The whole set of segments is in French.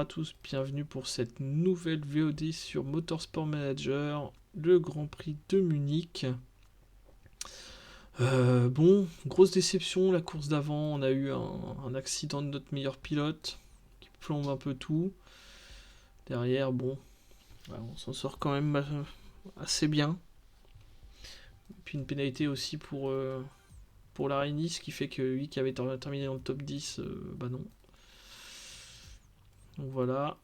à tous, bienvenue pour cette nouvelle VOD sur Motorsport Manager, le Grand Prix de Munich. Bon, grosse déception, la course d'avant, on a eu un accident de notre meilleur pilote qui plombe un peu tout. Derrière, bon, on s'en sort quand même assez bien. Puis une pénalité aussi pour la Nice qui fait que lui qui avait terminé dans le top 10, bah non. Donc voilà.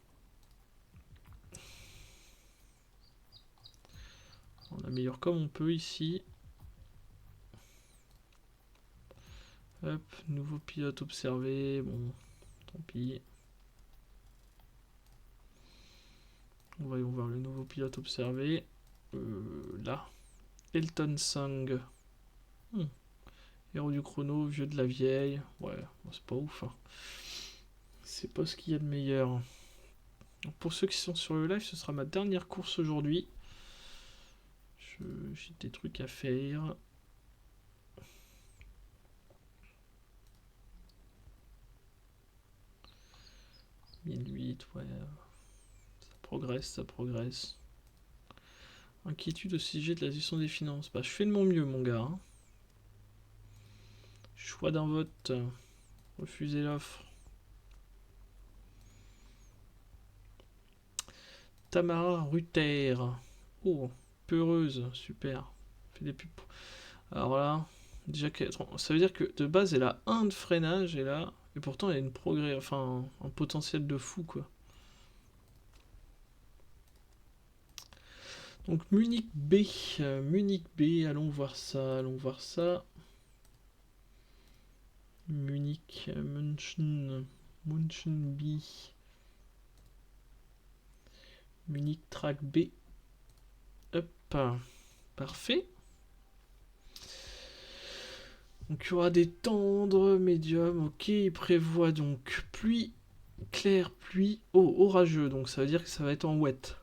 On améliore comme on peut ici. Hop, nouveau pilote observé. Bon, tant pis. Voyons voir le nouveau pilote observé. Là. Elton Sang. Hmm. Héros du chrono, vieux de la vieille. Ouais, bon, c'est pas ouf. Hein. C'est pas ce qu'il y a de meilleur. Donc pour ceux qui sont sur le live, ce sera ma dernière course aujourd'hui. J'ai des trucs à faire. « 1008, ouais. Ça progresse, ça progresse. Inquiétude au sujet de la gestion des finances. Bah, je fais de mon mieux, mon gars. Hein. Choix d'un vote. Refuser l'offre. Tamara Ruther. Oh, peureuse, super. Fait des pubs. Alors là, déjà, ça veut dire que de base, elle a 1 de freinage et là, et pourtant elle a une progrès, enfin, un potentiel de fou quoi. Donc Munich B, Munich B, allons voir ça, allons voir ça. Munich, München, München B. Munich Track B. Hop, parfait. Donc il y aura des tendres, médiums, ok, il prévoit donc pluie, claire, pluie, orageux, donc ça veut dire que ça va être en wet.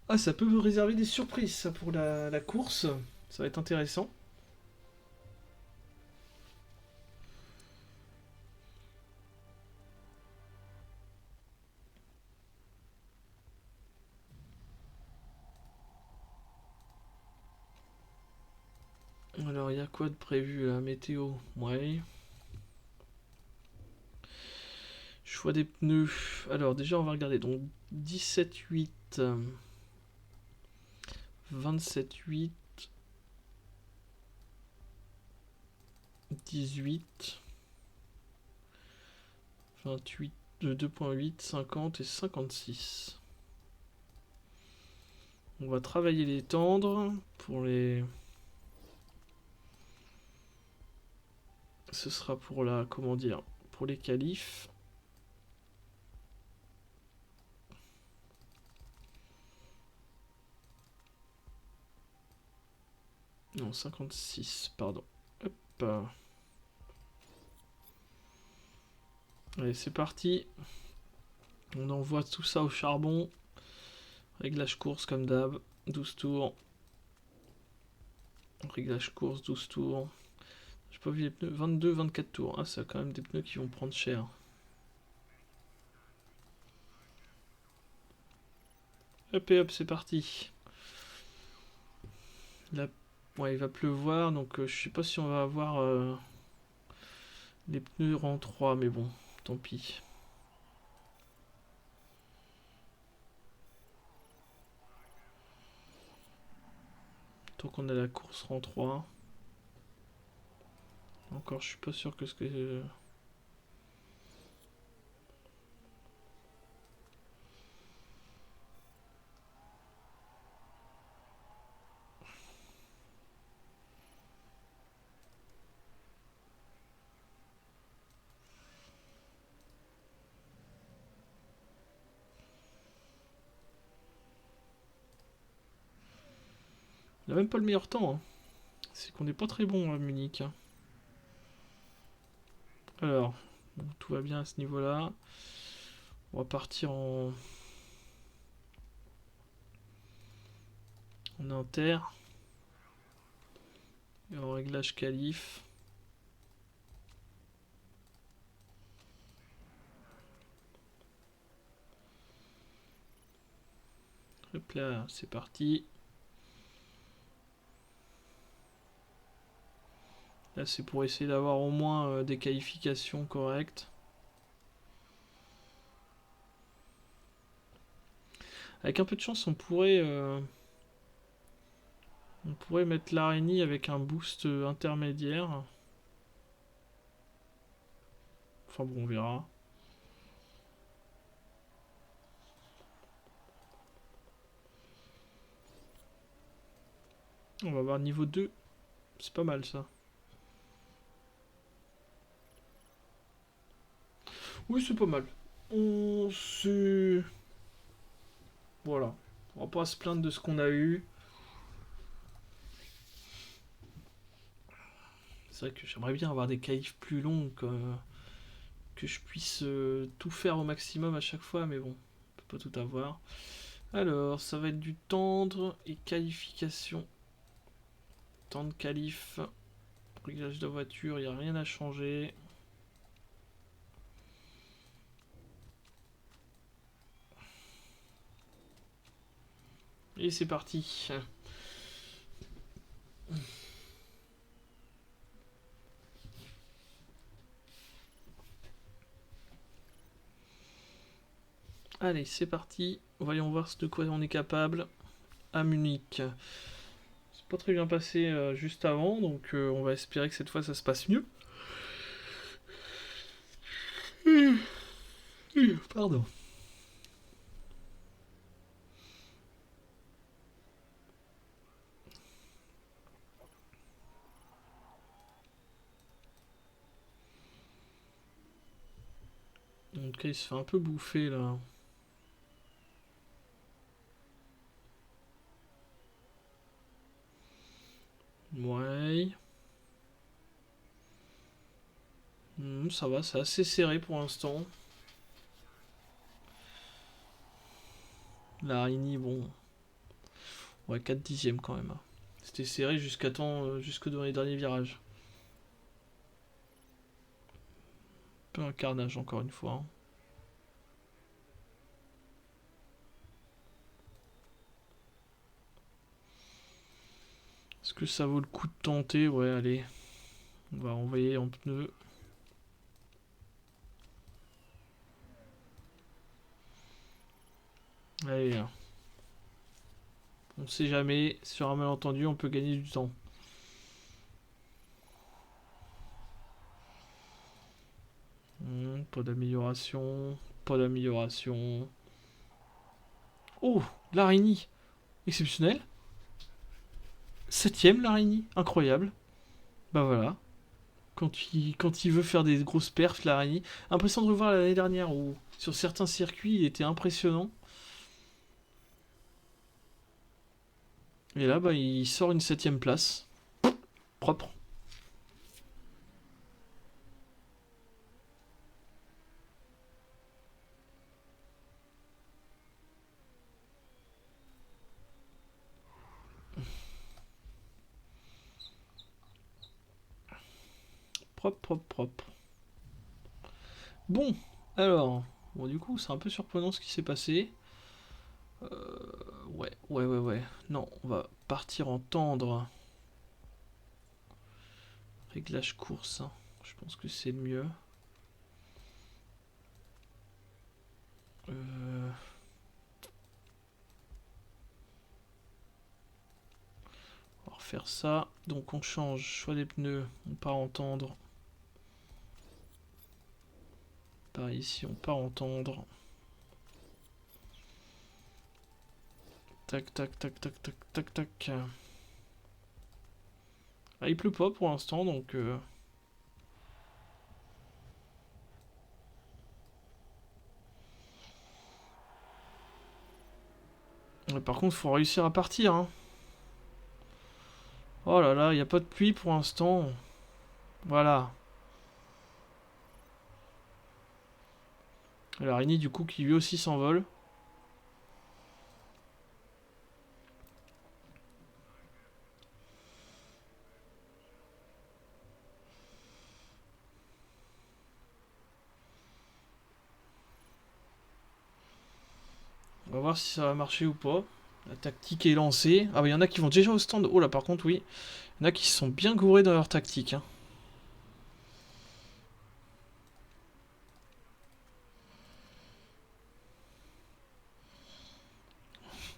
Ah, ça peut vous réserver des surprises ça pour la course, ça va être intéressant. Alors il y a quoi de prévu là, météo? Ouais. Choix des pneus. Alors déjà on va regarder, donc 17-8, 27-8, 18, 28, 2.8, 50 et 56. On va travailler les tendres pour les... Ce sera pour la... Comment dire? Pour les qualifs. Non, 56, pardon. Hop. Allez, c'est parti. On envoie tout ça au charbon. Réglage course comme d'hab. 12 tours. Réglage course, 12 tours. J'ai pas vu les pneus. 22, 24 tours. Ah, c'est quand même des pneus qui vont prendre cher. Hop et hop, c'est parti. Là, ouais, il va pleuvoir, donc je sais pas si on va avoir les pneus rang 3, mais bon, tant pis. Tant qu'on a la course rang 3. Encore, je suis pas sûr que ce que... On a même pas le meilleur temps. Hein. C'est qu'on n'est pas très bon à Munich. Hein. Alors, bon, tout va bien à ce niveau-là. On va partir en inter. Et en réglage qualif. « 」 . . . . . . . . . . . . . . . . . . . . . . . . . . . . . . . . . . . . . . . . . . . . . . . . . . . . . . . . . . Hop là, c'est parti. Là, c'est pour essayer d'avoir au moins des qualifications correctes. Avec un peu de chance, on pourrait mettre l'araignée avec un boost intermédiaire. Enfin bon, on verra. On va avoir niveau 2. C'est pas mal ça. Oui, c'est pas mal. On se... Voilà. On va pas se plaindre de ce qu'on a eu. C'est vrai que j'aimerais bien avoir des qualifs plus longs, que je puisse tout faire au maximum à chaque fois, mais bon, on peut pas tout avoir. Alors, ça va être du tendre et qualification. Tendre qualif. Réglage de voiture, il n'y a rien à changer. Et c'est parti. Allez, c'est parti. Voyons voir de quoi on est capable à Munich. C'est pas très bien passé juste avant, donc on va espérer que cette fois ça se passe mieux. Pardon. Donc il se fait un peu bouffer là. Ouais. Ça va, c'est assez serré pour l'instant. La Rini, bon. Ouais, 4 dixièmes quand même. C'était serré jusque dans les derniers virages. Un peu un carnage encore une fois. Hein. Est-ce que ça vaut le coup de tenter? Ouais, allez. On va envoyer en pneu. Allez. On sait jamais. Sur un malentendu, on peut gagner du temps. Pas d'amélioration. Pas d'amélioration. Oh, l'araignée. Exceptionnel. Septième l'araignée. Incroyable. Bah voilà. Quand il veut faire des grosses perfs, l'araignée. Impressionnant de revoir l'année dernière où sur certains circuits il était impressionnant. Et là, bah, il sort une septième place. Propre. Propre, propre, propre. Bon, alors. Bon, du coup, c'est un peu surprenant ce qui s'est passé. Ouais. Non, on va partir en tendre. Réglage course. Hein. Je pense que c'est le mieux. Euh... On va refaire ça. Donc on change. Choix des pneus. On part en tendre. Pareil ici, on part en tendre. Tac, tac, tac, tac, tac, tac, tac. Ah, il pleut pas pour l'instant, donc... Mais par contre, faut réussir à partir. Hein. Oh là là, il n'y a pas de pluie pour l'instant. Voilà. L'araignée, du coup, qui lui aussi s'envole. On va voir si ça va marcher ou pas. La tactique est lancée. Ah bah il y en a qui vont déjà au stand. Oh là par contre oui. Il y en a qui se sont bien gourés dans leur tactique. Hein.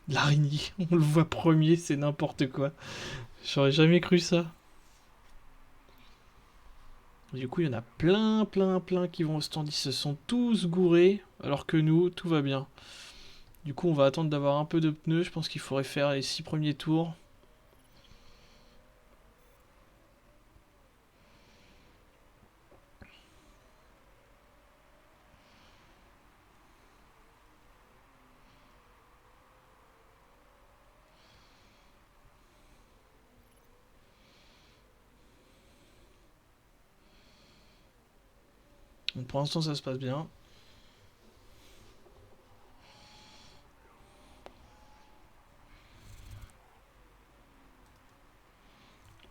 L'araignée, on le voit premier, c'est n'importe quoi. J'aurais jamais cru ça. Du coup, il y en a plein qui vont au stand. Ils se sont tous gourés, alors que nous, tout va bien. Du coup, on va attendre d'avoir un peu de pneus. Je pense qu'il faudrait faire les 6 premiers tours. Donc pour l'instant, ça se passe bien.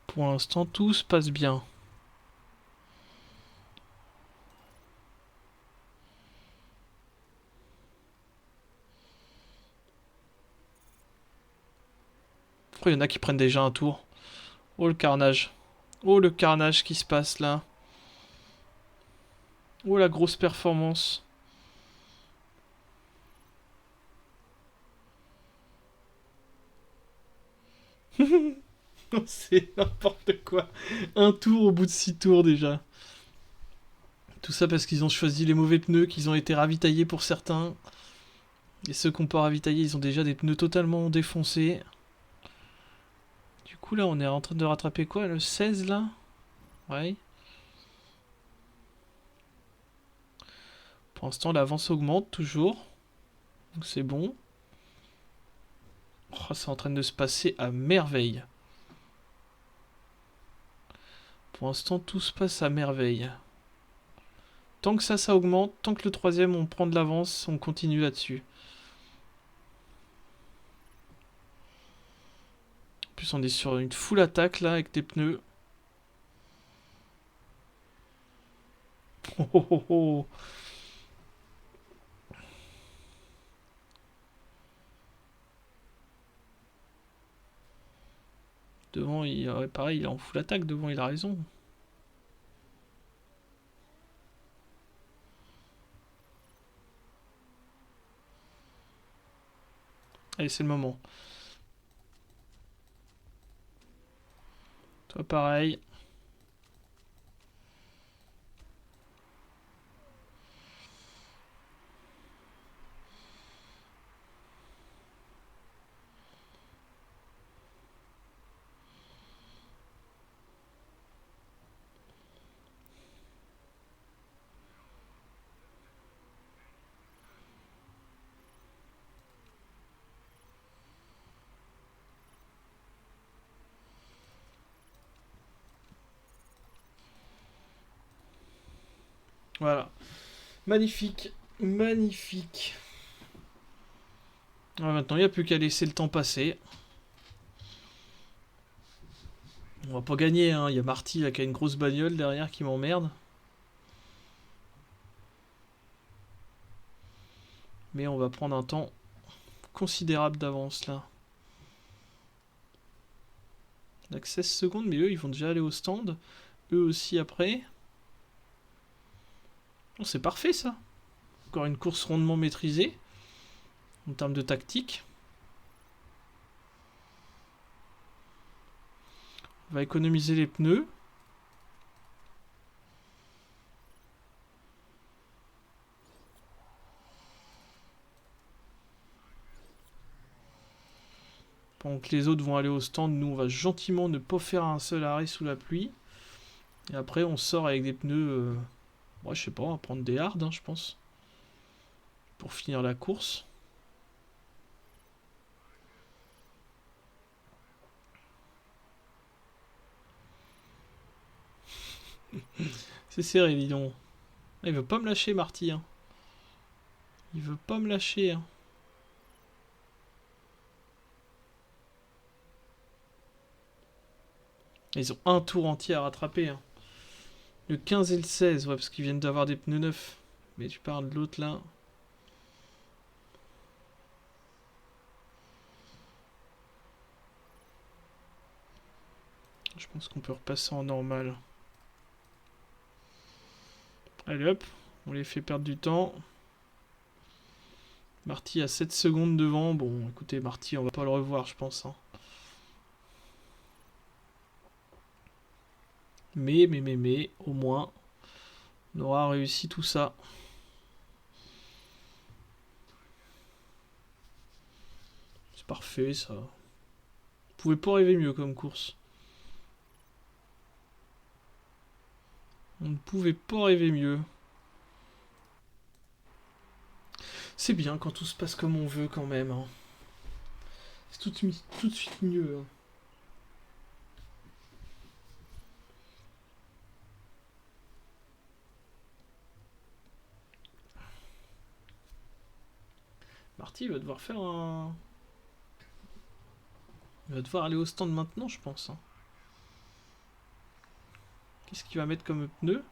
Pour l'instant, tout se passe bien. Pourquoi il y en a qui prennent déjà un tour? Oh le carnage. Oh le carnage qui se passe là. Oh la grosse performance. C'est n'importe quoi. Un tour au bout de 6 tours déjà. Tout ça parce qu'ils ont choisi les mauvais pneus, qu'ils ont été ravitaillés pour certains. Et ceux qu'on peut ravitailler, ils ont déjà des pneus totalement défoncés. Du coup là, on est en train de rattraper quoi? Le 16 là? Ouais. Pour l'instant, l'avance augmente toujours. Donc c'est bon. Oh, c'est en train de se passer à merveille. Pour l'instant, tout se passe à merveille. Tant que ça augmente, tant que le troisième, on prend de l'avance, on continue là-dessus. En plus, on est sur une full attaque là, avec des pneus. Oh, oh, oh, oh. Devant, pareil, il est en full attaque. Devant, il a raison. Allez, c'est le moment. Toi, pareil. Voilà. Magnifique. Magnifique. Ah, maintenant, il n'y a plus qu'à laisser le temps passer. On va pas gagner, hein. Il y a Marty là, qui a une grosse bagnole derrière qui m'emmerde. Mais on va prendre un temps considérable d'avance là. On a que 16 secondes, mais eux, ils vont déjà aller au stand. Eux aussi après. Oh, c'est parfait ça. Encore une course rondement maîtrisée. En termes de tactique. On va économiser les pneus. Pendant que les autres vont aller au stand, nous on va gentiment ne pas faire un seul arrêt sous la pluie. Et après on sort avec des pneus... moi je sais pas, on va prendre des hards, hein, je pense. Pour finir la course. C'est serré, dis donc. Ah, il veut pas me lâcher, Marty. Hein. Il veut pas me lâcher. Hein. Ils ont un tour entier à rattraper. Hein. Le 15 et le 16, ouais, parce qu'ils viennent d'avoir des pneus neufs. Mais tu parles de l'autre là. Je pense qu'on peut repasser en normal. Allez hop, on les fait perdre du temps. Marty a 7 secondes devant. Bon, écoutez, Marty, on va pas le revoir, je pense. Hein. Mais, au moins, on aura réussi tout ça. C'est parfait, ça. Vous pouvez pas rêver mieux comme course. On ne pouvait pas rêver mieux. C'est bien quand tout se passe comme on veut quand même. Hein. C'est tout de suite mieux. Hein. Marty va devoir faire un... Il va devoir aller au stand maintenant, je pense. Hein. Qu'est-ce qu'il va mettre comme pneu?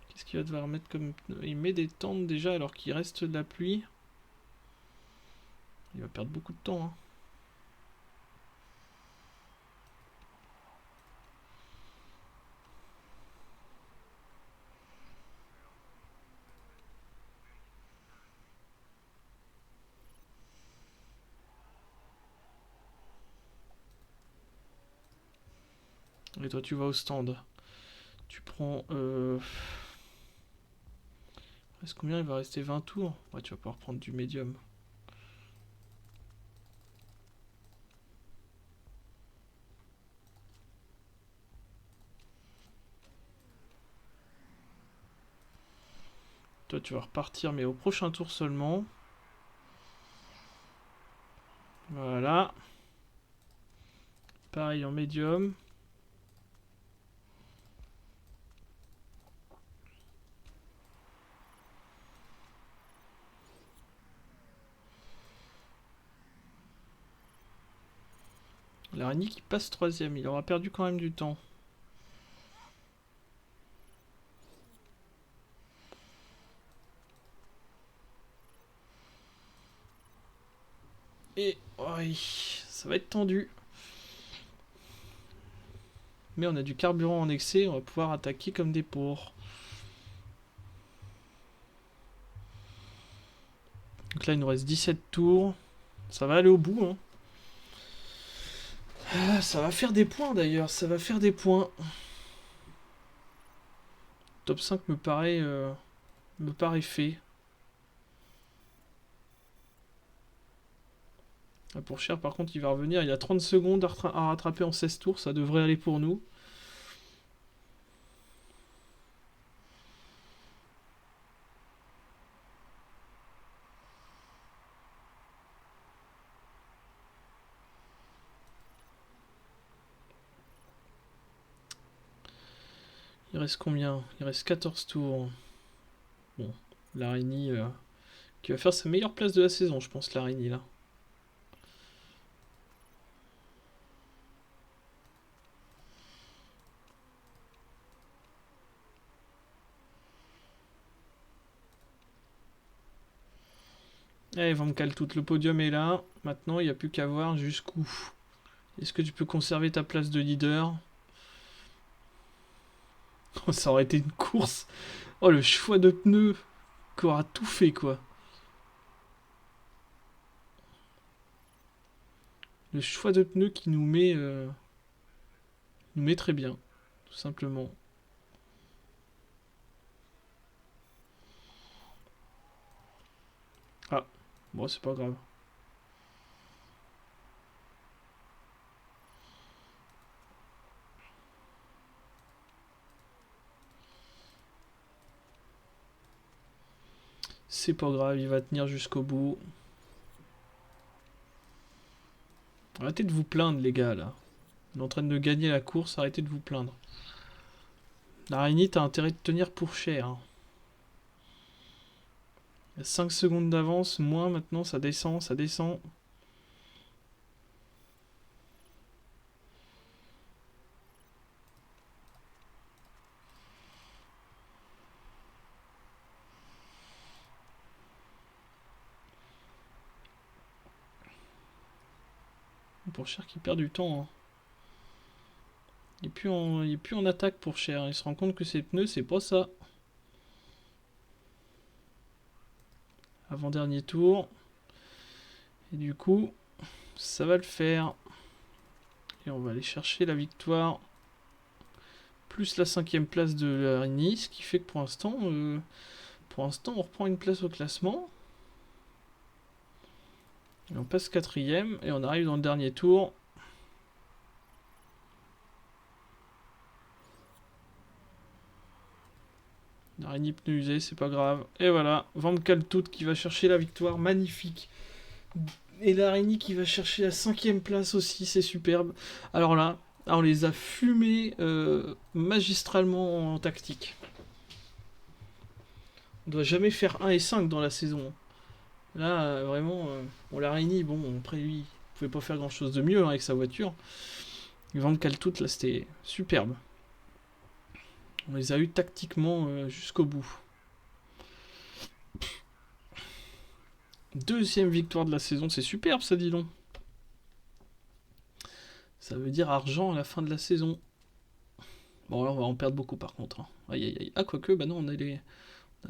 Qu'est-ce qu'il va devoir mettre comme pneu? Il met des tentes déjà alors qu'il reste de la pluie. Il va perdre beaucoup de temps. Hein. Et toi, tu vas au stand. Tu prends... Est-ce combien il va rester 20 tours? Ouais, tu vas pouvoir prendre du médium. Toi, tu vas repartir, mais au prochain tour seulement. Voilà. Pareil en médium. L'araignée qui passe troisième. Il aura perdu quand même du temps. Et... Oui, ça va être tendu. Mais on a du carburant en excès. On va pouvoir attaquer comme des porcs. Donc là, il nous reste 17 tours. Ça va aller au bout. Hein. Ah, ça va faire des points d'ailleurs. Ça va faire des points. Top 5 me paraît fait. Ah, pour Cher, par contre, il va revenir. Il a 30 secondes à rattraper en 16 tours. Ça devrait aller pour nous. Il reste combien? Il reste 14 tours. Bon, l'araignée qui va faire sa meilleure place de la saison, je pense, l'araignée là. Allez, Van tout le podium est là. Maintenant, il n'y a plus qu'à voir jusqu'où. Est-ce que tu peux conserver ta place de leader? Ça aurait été une course. Oh, le choix de pneus qu'aura tout fait, quoi. Le choix de pneus qui nous met très bien, tout simplement. Ah, bon, c'est pas grave. C'est pas grave, il va tenir jusqu'au bout. Arrêtez de vous plaindre, les gars, là. On est en train de gagner la course, arrêtez de vous plaindre. L'araignée, t'as intérêt de tenir pour cher. Hein. Il y a 5 secondes d'avance, moins maintenant, ça descend, ça descend. pour Cher qui perd du temps. Hein. Il est plus en attaque pour Cher. Il se rend compte que ses pneus, c'est pas ça. Avant-dernier tour. Et du coup, ça va le faire. Et on va aller chercher la victoire. Plus la 5ème place de la Rini. Ce qui fait que pour l'instant, on reprend une place au classement. Et on passe 4ème. Et on arrive dans le dernier tour. La Rini pneu usé, c'est pas grave. Et voilà, Van Kaltout qui va chercher la victoire. Magnifique. Et la Rini qui va chercher la 5ème place aussi, c'est superbe. Alors là, on les a fumés magistralement en tactique. On doit jamais faire 1 et 5 dans la saison. Là, vraiment, bon, la Rini, bon, après lui, il pouvait pas faire grand chose de mieux hein, avec sa voiture. Van Kaltout, là, c'était superbe. On les a eu tactiquement jusqu'au bout. 2ème victoire de la saison, c'est superbe ça, dis donc. Ça veut dire argent à la fin de la saison. Bon, là, on va en perdre beaucoup par contre. Hein. Aïe aïe aïe. Ah, quoique, bah non, on a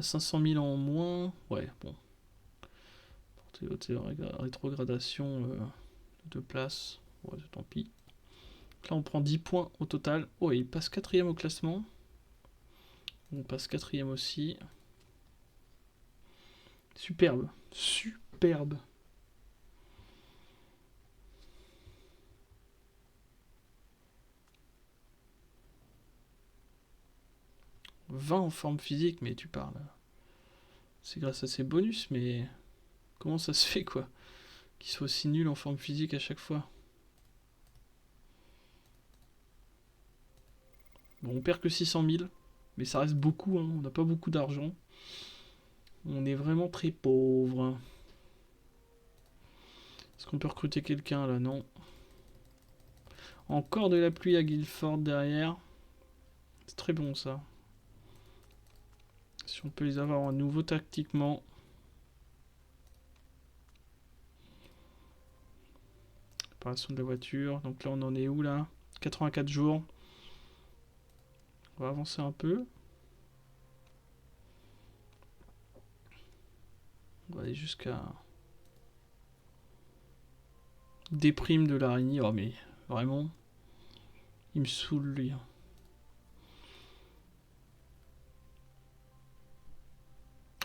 500 000 en moins. Ouais, bon. Rétrogradation de 2 places. Ouais, tant pis. Là, on prend 10 points au total. Oh, il passe 4ème au classement. On passe 4ème aussi. Superbe. Superbe. « 20 en forme physique, mais tu parles. C'est grâce à ses bonus, mais comment ça se fait, quoi, qu'il soit aussi nul en forme physique à chaque fois. Bon, on perd que 600 000, mais ça reste beaucoup, hein. On n'a pas beaucoup d'argent. On est vraiment très pauvre. Est-ce qu'on peut recruter quelqu'un, là? Non. Encore de la pluie à Guilford derrière. C'est très bon, ça. Si on peut les avoir à nouveau tactiquement. Préparation de la voiture. Donc là, on en est où, là? 84 jours. On va avancer un peu. On va aller jusqu'à... Déprime de l'araignée. Oh, mais vraiment, il me saoule, lui.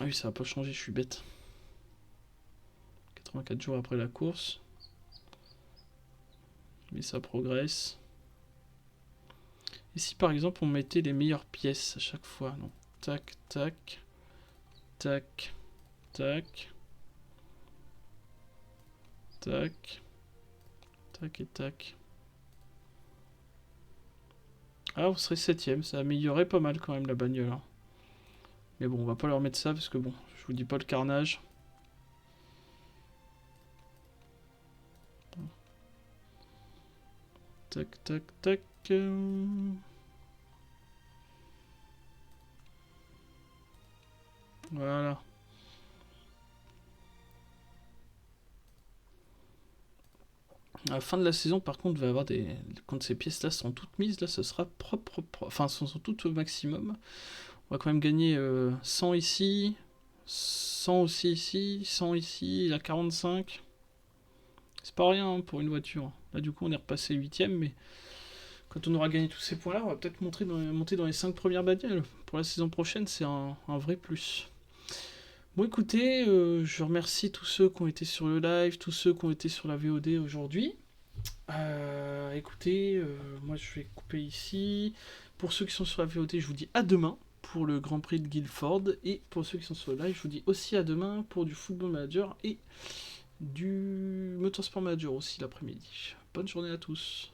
Ah oui, ça va pas changer, je suis bête. 84 jours après la course. Mais ça progresse. Et si par exemple on mettait les meilleures pièces à chaque fois? Donc, tac, tac, tac, tac, tac, tac et tac. Ah, on serait 7ème, ça améliorerait pas mal quand même la bagnole. Hein. Mais bon, on va pas leur mettre ça parce que bon, je vous dis pas le carnage. Tac, tac, tac. Voilà. À la fin de la saison, par contre, va y avoir des. Quand ces pièces-là sont toutes mises, là, ce sera propre. Enfin, elles sont toutes au maximum. On va quand même gagner 100 ici, 100 aussi ici, 100 ici, il y a 45. C'est pas rien hein, pour une voiture. Là, du coup, on est repassé 8ème, mais quand on aura gagné tous ces points-là, on va peut-être monter dans les 5 premières bagnoles. Pour la saison prochaine, c'est un vrai plus. Bon, écoutez, je remercie tous ceux qui ont été sur le live, tous ceux qui ont été sur la VOD aujourd'hui. Écoutez, moi je vais couper ici. Pour ceux qui sont sur la VOD, je vous dis à demain pour le Grand Prix de Guilford. Et pour ceux qui sont sur le live, je vous dis aussi à demain pour du Football Manager et du Motorsport Manager aussi l'après-midi. Bonne journée à tous.